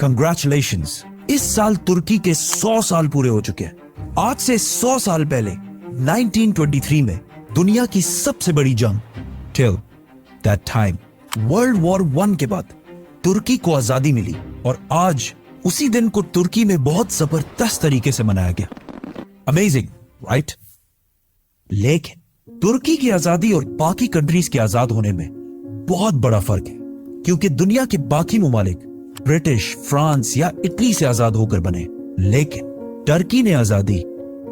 Congratulations, इस साल तुर्की के 100 साल पूरे हो चुके हैं। आज से 100 साल पहले 1923 में दुनिया की सबसे बड़ी जंग, till that time world war 1 के बाद तुर्की को आजादी मिली और आज उसी दिन को तुर्की में बहुत जबरदस्त तरीके से मनाया गया। Amazing, right? लेकिन तुर्की की आजादी और बाकी कंट्रीज के आजाद होने में बहुत बड़ा फर्क है, क्योंकि दुनिया के बाकी मुमालिक ब्रिटिश, फ्रांस या इटली से आजाद होकर बने, लेकिन टर्की ने आजादी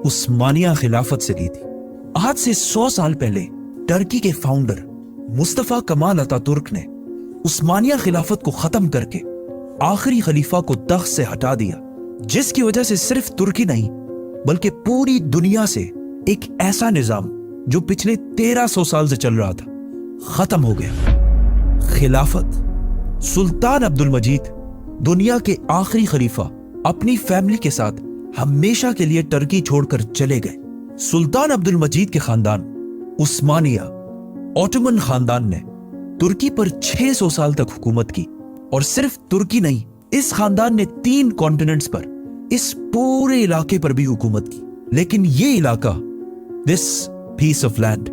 उस्मानिया खिलाफत से ली थी। आज से 100 साल पहले टर्की के फाउंडर मुस्तफा कमाल अतातुर्क ने उस्मानिया खिलाफत को खत्म करके आखिरी खलीफा को तख्त से हटा दिया, जिसकी वजह से सिर्फ तुर्की नहीं बल्कि पूरी दुनिया से एक ऐसा निजाम जो पिछले 1300 साल से चल रहा था खत्म हो गया। खिलाफत। सुल्तान अब्दुल मजीद, दुनिया के आखिरी खलीफा, अपनी फैमिली के साथ हमेशा के लिए टर्की छोड़कर चले गए। सुल्तान अब्दुल मजीद के खानदान उस्मानिया ऑटोमन खानदान ने तुर्की पर 600 साल तक हुकूमत की, और सिर्फ तुर्की नहीं, इस खानदान ने 3 कॉन्टिनेंट्स पर, इस पूरे इलाके पर भी हुकूमत की। लेकिन ये इलाका, दिस पीस ऑफ लैंड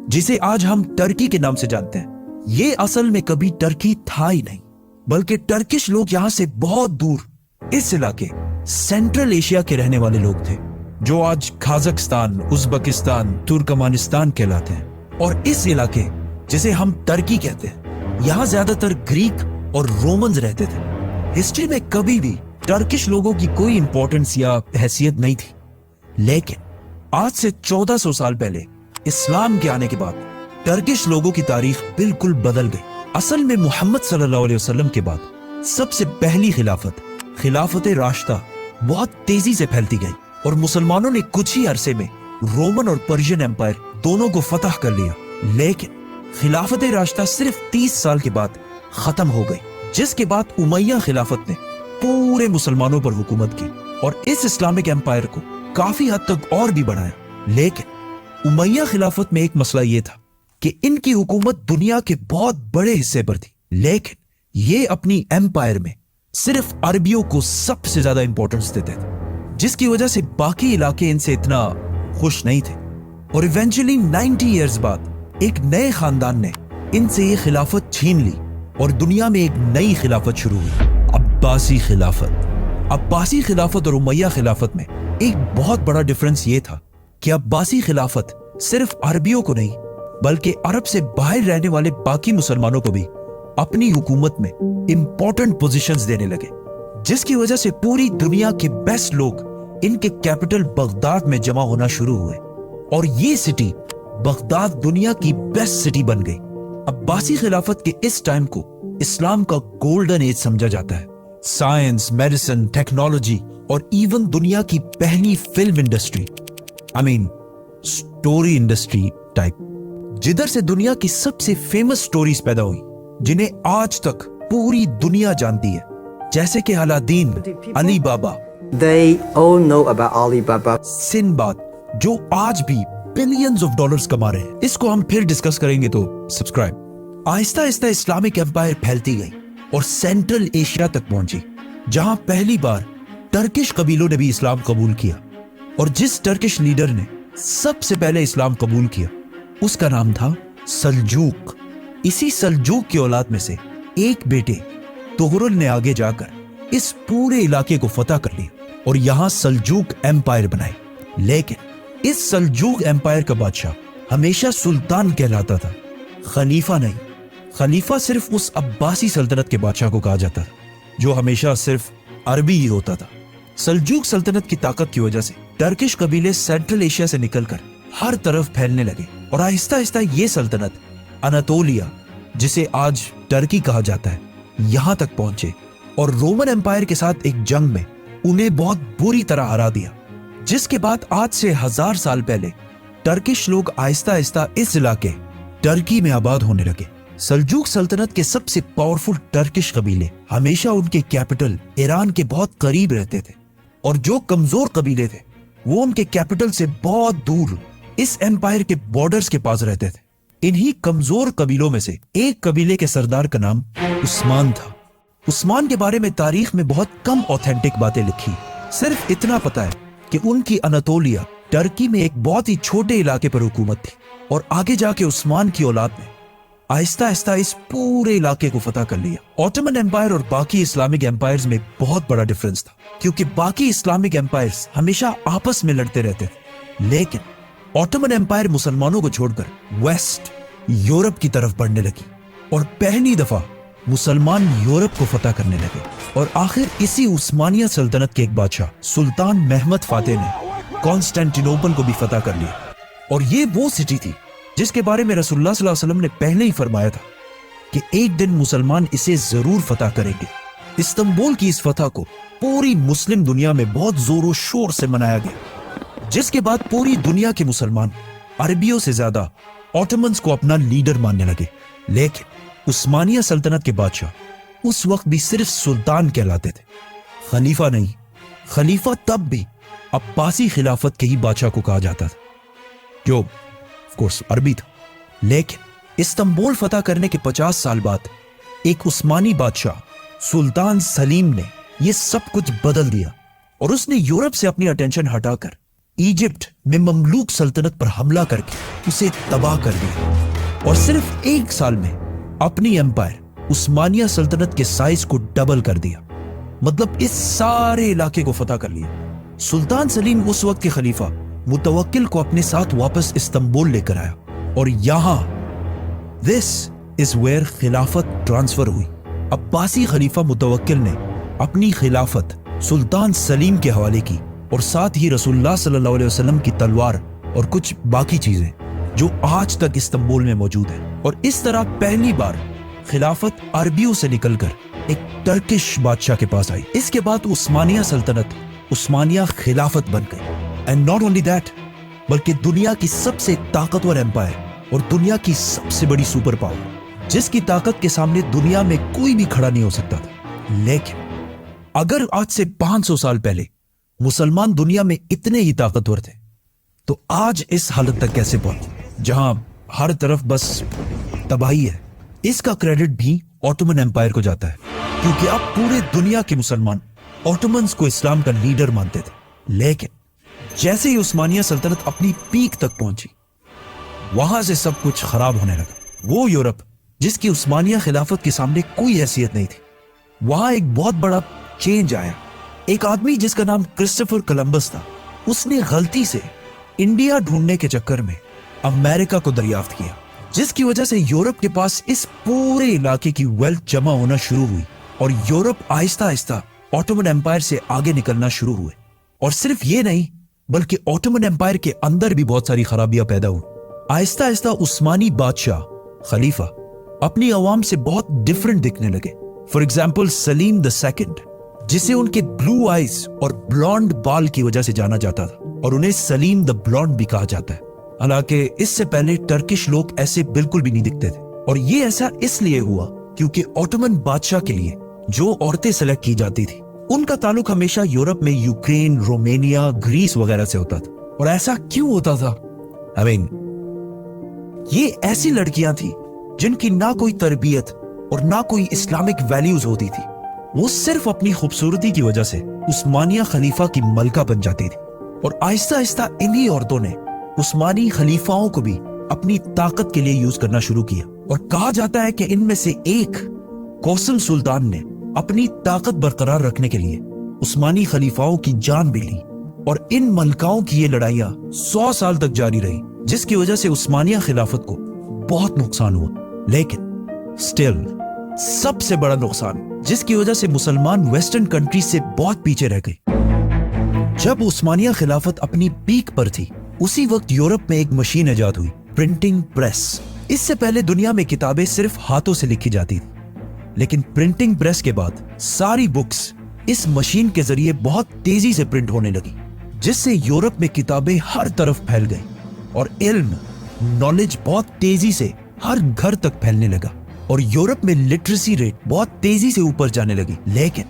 जिसे आज हम टर्की के नाम से जानते हैं, ये असल में कभी टर्की था ही नहीं, बल्कि टर्किश लोग यहां से बहुत दूर इस इलाके सेंट्रल एशिया के रहने वाले लोग थे, जो आज काजाकिस्तान, उज्बेकिस्तान, तुर्कमानिस्तान कहलाते हैं। और इस इलाके जिसे हम टर्की कहते हैं, यहां ज्यादातर ग्रीक और रोमन्स रहते थे। हिस्ट्री में कभी भी टर्किश लोगों की कोई इंपॉर्टेंस या हैसियत नहीं थी, लेकिन आज से 1400 साल पहले इस्लाम के आने के बाद टर्किश लोगों की तारीख बिल्कुल बदल गई। असल में मोहम्मद सल्लल्लाहु अलैहि वसल्लम के बाद सबसे पहली खिलाफत, खिलाफत राशिदा, बहुत तेजी से फैलती गई और मुसलमानों ने कुछ ही अरसे में रोमन और पर्शियन एम्पायर दोनों को फतह कर लिया। लेकिन खिलाफत राशिदा सिर्फ 30 साल के बाद खत्म हो गई, जिसके बाद उमैया खिलाफत ने पूरे मुसलमानों पर हुकूमत की और इस इस्लामिक एम्पायर को काफी हद तक और भी बढ़ाया। लेकिन उमैया खिलाफत में एक मसला यह था कि इनकी हुकूमत दुनिया के बहुत बड़े हिस्से पर थी, लेकिन ये अपनी एम्पायर में सिर्फ अरबियों को सबसे ज्यादा इंपॉर्टेंस देते थे, जिसकी वजह से बाकी इलाके इनसे इतना खुश नहीं थे। और इवेंचुअली 90 इयर्स बाद एक नए खानदान ने इनसे ये खिलाफत छीन ली और दुनिया में एक नई खिलाफत शुरू हुई, अब्बासी खिलाफत। अब्बासी खिलाफत और उमैया खिलाफत में एक बहुत बड़ा डिफरेंस ये था कि अब्बासी खिलाफत सिर्फ अरबियों को नहीं बल्कि अरब से बाहर रहने वाले बाकी मुसलमानों को भी अपनी हुकूमत में इंपॉर्टेंट पोजीशंस देने लगे, जिसकी वजह से पूरी दुनिया के बेस्ट लोग इनके कैपिटल बगदाद में जमा होना शुरू हुए और ये सिटी बगदाद दुनिया की बेस्ट सिटी बन गई। अब्बासी खिलाफत के इस टाइम को इस्लाम का गोल्डन एज समझा जाता है। साइंस, मेडिसिन, टेक्नोलॉजी और इवन दुनिया की पहली film industry, I mean story industry type, जिधर से दुनिया की सबसे फेमस स्टोरीज पैदा हुई, जिन्हें आज तक पूरी दुनिया जानती है, जैसे कि Aladdin, Ali Baba, They all know about Alibaba. Sinbad, जो आज भी बिलियंस ऑफ डॉलर्स कमा रहे हैं। इसको हम फिर डिस्कस करेंगे, तो subscribe. Aahista Aahista Islamic empire फैलती गई और सेंट्रल एशिया तक पहुंची, जहां पहली बार टर्किश कबीलों ने भी इस्लाम कबूल किया। और जिस टर्किश लीडर ने सबसे पहले इस्लाम कबूल किया उसका नाम था सल्जूक। इसी सल्जूक की औलाद में से एक बेटे तुगरुल ने आगे जाकर इस पूरे इलाके को फतह कर लिया और यहां सल्जूक एम्पायर बनाई। लेकिन इस सल्जूक एम्पायर का बादशाह हमेशा सुल्तान कहलाता था, खलीफा नहीं। खलीफा सिर्फ उस अब्बासी सल्तनत के बादशाह को कहा जाता था, जो हमेशा सिर्फ अरबी ही होता था। सल्जूक सल्तनत की ताकत की वजह से टर्किश कबीले सेंट्रल एशिया से निकलकर हर तरफ फैलने लगे और आहिस्ता आहिस्ता ये सल्तनत अनातोलिया, जिसे आज टर्की कहा जाता है, यहां तक पहुंचे और रोमन एम्पायर के साथ एक जंग में उन्हें बहुत बुरी तरह हरा दिया, जिसके बाद आज से 1000 साल पहले टर्किश लोग आहिस्ता आहिस्ता इस इलाके टर्की में आबाद होने लगे। सल्जूक सल्तनत के सबसे पावरफुल टर्किश कबीले हमेशा उनके कैपिटल ईरान के बहुत करीब रहते थे और जो कमजोर कबीले थे वो उनके कैपिटल से बहुत दूर इस एम्पायर के बॉर्डर्स के पास रहते थे। इन्हीं कमजोर कबीलों में से एक कबीले के सरदार का नाम उस्मान था। عثمان کے بارے میں تاریخ میں بہت کم اوتھینٹک باتیں لکھی، صرف اتنا پتا ہے کہ ان کی اناتولیا ٹرکی میں ایک بہت ہی چھوٹے علاقے پر حکومت تھی، اور آگے جا کے عثمان کی اولاد نے آہستہ آہستہ اس پورے علاقے کو فتح کر لیا۔ آٹومن امپائر اور باقی اسلامک امپائرز میں بہت بڑا ڈفرنس تھا، کیونکہ باقی اسلامک امپائرز ہمیشہ آپس میں لڑتے رہتے تھے، لیکن آٹومن امپائر مسلمانوں کو چھوڑ کر ویسٹ یورپ کی طرف بڑھنے لگی، اور پہلی دفعہ مسلمان یورپ کو فتح کرنے لگے، اور آخر اسی عثمانیہ سلطنت کے ایک بادشاہ سلطان محمد فاتح نے کانسٹینٹینوپل کو بھی فتح کر لیا۔ اور یہ وہ سٹی تھی جس کے بارے میں رسول اللہ صلی اللہ علیہ وسلم نے پہلے ہی فرمایا تھا کہ ایک دن مسلمان اسے ضرور فتح کریں گے۔ استنبول کی اس فتح کو پوری مسلم دنیا میں بہت زور و شور سے منایا گیا، جس کے بعد پوری دنیا کے مسلمان عربیوں سے زیادہ آٹومنز کو اپنا لیڈر ماننے لگے۔ لیکن عثمانیہ سلطنت کے بادشاہ اس وقت بھی صرف سلطان کہلاتے تھے، خلیفہ نہیں۔ خلیفہ تب بھی عباسی خلافت کے ہی بادشاہ کو کہا جاتا تھا، جو کورس عربی تھا۔ لیکن استنبول فتح کرنے کے 50 سال بعد ایک عثمانی بادشاہ سلطان سلیم نے یہ سب کچھ بدل دیا، اور اس نے یورپ سے اپنی اٹینشن ہٹا کر ایجپٹ میں مملوک سلطنت پر حملہ کر کے اسے تباہ کر دیا، اور صرف ایک سال میں اپنی امپائر عثمانیہ سلطنت کے سائز کو ڈبل کر دیا، مطلب اس سارے علاقے کو فتح کر لیا۔ سلطان سلیم اس وقت کے خلیفہ متوکل کو اپنے ساتھ واپس استنبول لے کر آیا، اور یہاں this is where خلافت ٹرانسفر ہوئی۔ عباسی خلیفہ متوکل نے اپنی خلافت سلطان سلیم کے حوالے کی، اور ساتھ ہی رسول اللہ صلی اللہ علیہ وسلم کی تلوار اور کچھ باقی چیزیں جو آج تک استنبول میں موجود ہیں، اور اس طرح پہلی بار خلافت عربیوں سے نکل کر ایک ٹرکش بادشاہ کے پاس آئی۔ اس کے بعد عثمانیہ سلطنت عثمانیہ خلافت بن گئی، اینڈ ناٹ اونلی دیٹ، بلکہ دنیا کی سب سے طاقتور امپائر اور دنیا کی سب سے بڑی سپر پاور، جس کی طاقت کے سامنے دنیا میں کوئی بھی کھڑا نہیں ہو سکتا تھا۔ لیکن اگر آج سے 500 سال پہلے مسلمان دنیا میں اتنے ہی طاقتور تھے، تو آج اس حالت تک کیسے پہنچے جہاں ہر طرف بس تباہی ہے؟ اس کا کریڈٹ بھی آٹومن امپائر کو جاتا ہے، کیونکہ اب پورے دنیا کے مسلمان آٹومنز کو اسلام کا لیڈر مانتے تھے۔ لیکن جیسے ہی عثمانیہ سلطنت اپنی پیک تک پہنچی، وہاں سے سب کچھ خراب ہونے لگا۔ وہ یورپ جس کی عثمانیہ خلافت کے سامنے کوئی حیثیت نہیں تھی، وہاں ایک بہت بڑا چینج آیا۔ ایک آدمی جس کا نام کرسٹوفر کولمبس تھا، اس نے غلطی سے انڈیا ڈھونڈنے کے چکر میں امریکہ کو دریافت کیا، جس کی وجہ سے یورپ کے پاس اس پورے علاقے کی ویلتھ جمع ہونا شروع ہوئی، اور یورپ آہستہ آہستہ آٹومن امپائر سے آگے نکلنا شروع ہوئے۔ اور صرف یہ نہیں، بلکہ آٹومن امپائر کے اندر بھی بہت ساری خرابیاں پیدا ہوئی۔ آہستہ آہستہ عثمانی بادشاہ خلیفہ اپنی عوام سے بہت ڈیفرنٹ دکھنے لگے۔ For example Selim the second، جسے ان کے بلو آئیز اور بلانڈ بال کی وجہ سے جانا جاتا تھا، اور انہیں سلیم the blonde بھی کہا جاتا ہے، حالانکہ اس سے پہلے ٹرکش لوگ ایسے بالکل بھی نہیں دکھتے تھے۔ اور یہ ایسا اس لیے ہوا کیونکہ آٹومن بادشاہ کے لیے جو عورتیں سلیکٹ کی جاتی تھی، ان کا تعلق ہمیشہ یورپ میں یوکرین، رومینیا، گریس وغیرہ سے ہوتا تھا۔ اور ایسا کیوں ہوتا تھا؟ یہ ایسی لڑکیاں تھیں جن کی نہ کوئی تربیت اور نہ کوئی اسلامک ویلیوز ہوتی تھی، وہ صرف اپنی خوبصورتی کی وجہ سے عثمانیہ خلیفہ کی ملکہ بن جاتی تھی۔ اور آہستہ آہستہ انہی عورتوں نے عثمانی خلیفاؤں کو بھی اپنی طاقت کے لیے یوز کرنا شروع کیا، اور کہا جاتا ہے کہ ان میں سے ایک کوسل سلطان نے اپنی طاقت برقرار رکھنے کے لیے عثمانی خلیفاؤں کی جان بھی لی، اور ان ملکاؤں کی یہ لڑائیاں 100 سال تک جاری رہی، جس کی وجہ سے عثمانیہ خلافت کو بہت نقصان ہوا۔ لیکن سٹل سب سے بڑا نقصان جس کی وجہ سے مسلمان ویسٹرن کنٹریز سے بہت پیچھے رہ گئی، جب عثمانیہ خلافت اپنی پیک پر تھی، اسی وقت یورپ میں ایک مشین ایجاد ہوئی، پرنٹنگ پریس۔ اس سے پہلے دنیا میں کتابیں صرف ہاتھوں سے لکھی جاتی تھی، لیکن پرنٹنگ پریس کے بعد ساری بکس اس مشین کے ذریعے بہت تیزی سے پرنٹ ہونے لگی، جس سے یورپ میں کتابیں ہر طرف پھیل گئی، اور علم، نالج بہت تیزی سے ہر گھر تک پھیلنے لگا، اور یورپ میں لٹریسی ریٹ بہت تیزی سے اوپر جانے لگی۔ لیکن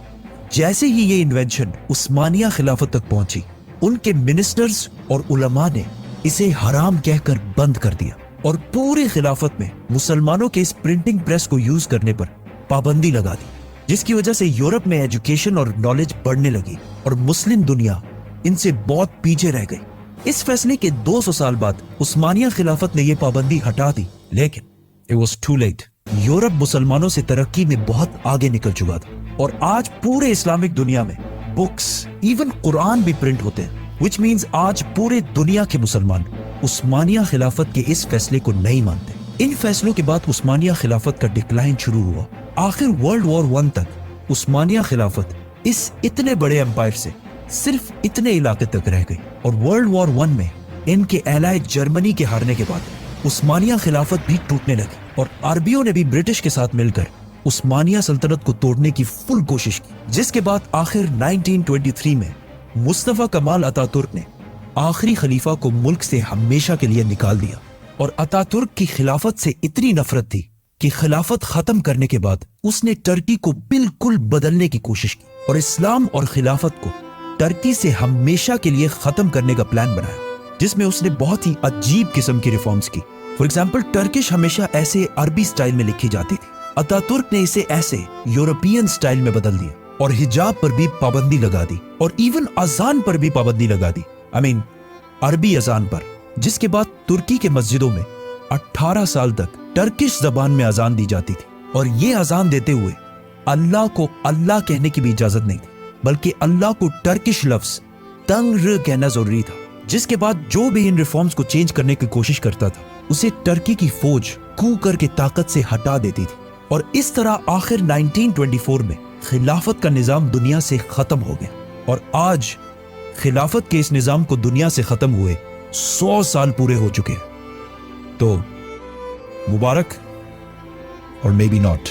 جیسے ہی یہ انوینشن عثمانیہ خلافت تک پہنچی، ان کے منسٹرز اور علماء نے اسے حرام کہہ کر بند کر دیا، اور پورے خلافت میں مسلمانوں کے اس پرنٹنگ پریس کو یوز کرنے پر پابندی لگا دی۔ जिसकी वजह से यूरोप में एजुकेशन और नॉलेज बढ़ने लगी और मुस्लिम दुनिया इनसे बहुत पीछे रह गई। इस फैसले के 200 साल बाद उस्मानिया खिलाफत ने यह पाबंदी हटा दी, लेकिन it was too late. Europe मुसलमानों से तरक्की में बहुत आगे निकल चुका था और आज पूरे इस्लामिक दुनिया में बुक्स, इवन कुरान भी प्रिंट होते हैं, which means आज पूरे दुनिया के मुसलमान उस्मानिया खिलाफत के इस फैसले को नहीं मानते। इन फैसलों के बाद उस्मानिया खिलाफत का डिक्लाइन शुरू हुआ। आखिर वर्ल्ड वॉर 1 तक उस्मानिया खिलाफत इस इतने बड़े एम्पायर से सिर्फ इतने इलाके तक रह गई और वर्ल्ड वॉर 1 में इनके एलाय जर्मनी के हारने के बाद उस्मानिया खिलाफत भी टूटने लगी और अरबियों ने भी ब्रिटिश के साथ मिलकर उस्मानिया सल्तनत को तोड़ने की फुल कोशिश की, जिसके बाद आखिर 1923 में मुस्तफा कमाल अतातुर्क ने आखिरी खलीफा को मुल्क से हमेशा के लिए निकाल दिया और अतातुर्क की खिलाफत से इतनी नफरत थी कि खिलाफत खत्म करने के बाद उसने टर्की को बिल्कुल बदलने की कोशिश की और इस्लाम और खिलाफत को टर्की से हमेशा के लिए खत्म करने का प्लान बनाया, जिसमें उसने बहुत ही अजीब किस्म की रिफॉर्म्स की। फॉर एग्जाम्पल, टर्किश हमेशा ऐसे अरबी स्टाइल में लिखी जाती थी, अतातुर्क ने इसे ऐसे यूरोपियन स्टाइल में बदल दिया और हिजाब पर भी पाबंदी लगा दी और इवन अजान पर भी पाबंदी लगा दी, अरबी अजान पर, जिसके बाद तुर्की के मस्जिदों में 18 साल तक टर्किश जबान में अजान दी जाती थी और ये अजान देते हुए अल्लाह को अल्लाह कहने की भी इजाजत नहीं थी, बल्कि अल्लाह को टर्किश लफ्ज तंग कहना जरूरी था। जिसके बाद जो भी इन रिफॉर्म्स को चेंज करने की कोशिश करता था उसे टर्की की फौज कू करके ताकत से हटा देती थी और इस तरह आखिर 1924 में खिलाफत का निजाम दुनिया से खत्म हो गया और आज खिलाफत के इस निजाम को दुनिया से खत्म हुए 100 साल पूरे हो चुके हैं। तो मुबारक और मे बी नॉट।